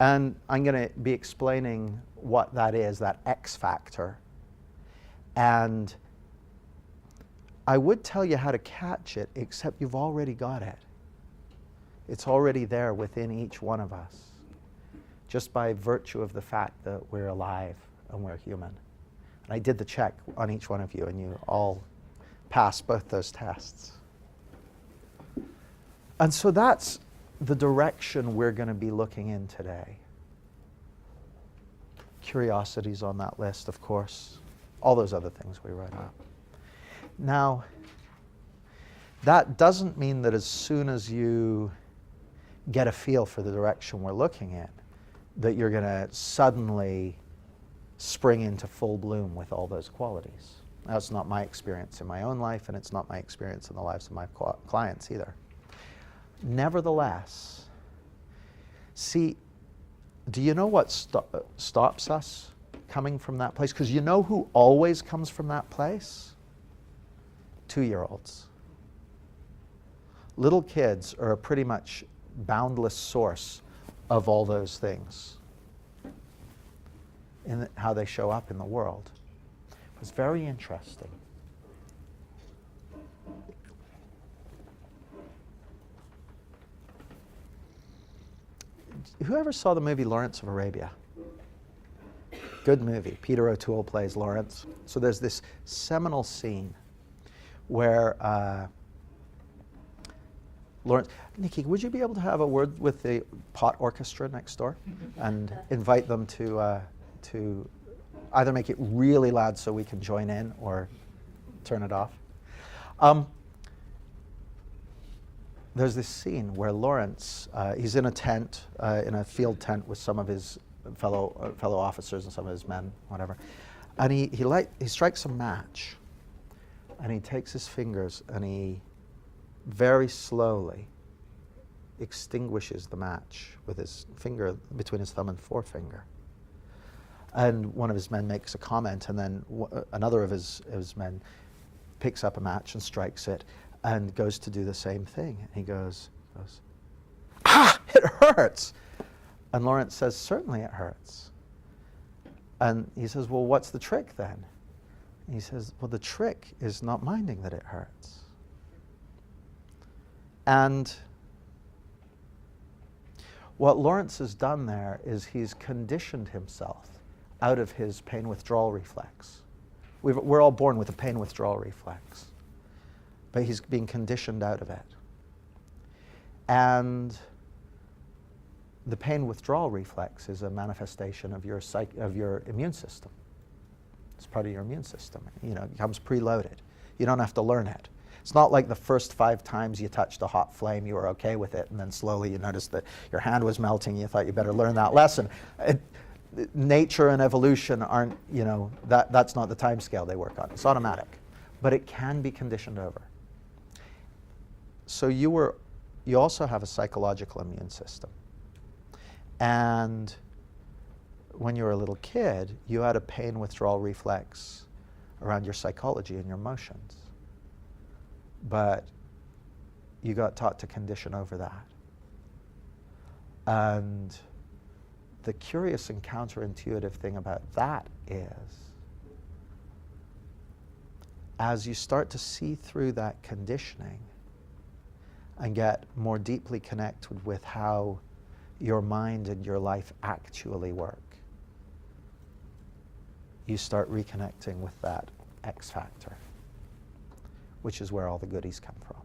And I'm going to be explaining what that is, that X factor. And I would tell you how to catch it, except you've already got it. It's already there within each one of us, just by virtue of the fact that we're alive and we're human. And I did the check on each one of you, and you all passed both those tests. And so that's the direction we're going to be looking in today. Curiosity's on that list, of course. All those other things we wrote up. Now, that doesn't mean that as soon as you get a feel for the direction we're looking in, that you're going to suddenly spring into full bloom with all those qualities. That's not my experience in my own life, and it's not my experience in the lives of my clients either. Nevertheless, see, do you know what stops us coming from that place? Because you know who always comes from that place? 2-year-olds. Little kids are a pretty much boundless source of all those things in how they show up in the world. It's very interesting. Whoever saw the movie Lawrence of Arabia? Good movie. Peter O'Toole plays Lawrence. So there's this seminal scene where Lawrence, Nikki, would you be able to have a word with the pot orchestra next door and invite them to either make it really loud so we can join in or turn it off? There's this scene where Lawrence, he's in a tent, in a field tent with some of his fellow officers and some of his men, whatever, and he strikes a match, and he takes his fingers and he very slowly extinguishes the match with his finger between his thumb and forefinger. And one of his men makes a comment, and then another of his men picks up a match and strikes it and goes to do the same thing. And he goes, "Ah, it hurts!" And Lawrence says, "Certainly it hurts." And he says, "Well, what's the trick then?" And he says, "Well, the trick is not minding that it hurts." And what Lawrence has done there is he's conditioned himself out of his pain withdrawal reflex. We're all born with a pain withdrawal reflex, but he's being conditioned out of it. And the pain withdrawal reflex is a manifestation of your immune system. It's part of your immune system. You know, it comes preloaded. You don't have to learn it. It's not like the first 5 times you touched a hot flame, you were okay with it, and then slowly you noticed that your hand was melting, you thought you better learn that lesson. Nature and evolution aren't, you know, that's not the time scale they work on. It's automatic. But it can be conditioned over. So you also have a psychological immune system. And when you were a little kid, you had a pain withdrawal reflex around your psychology and your emotions. But you got taught to condition over that. And the curious and counterintuitive thing about that is, as you start to see through that conditioning and get more deeply connected with how your mind and your life actually work, you start reconnecting with that X factor, which is where all the goodies come from.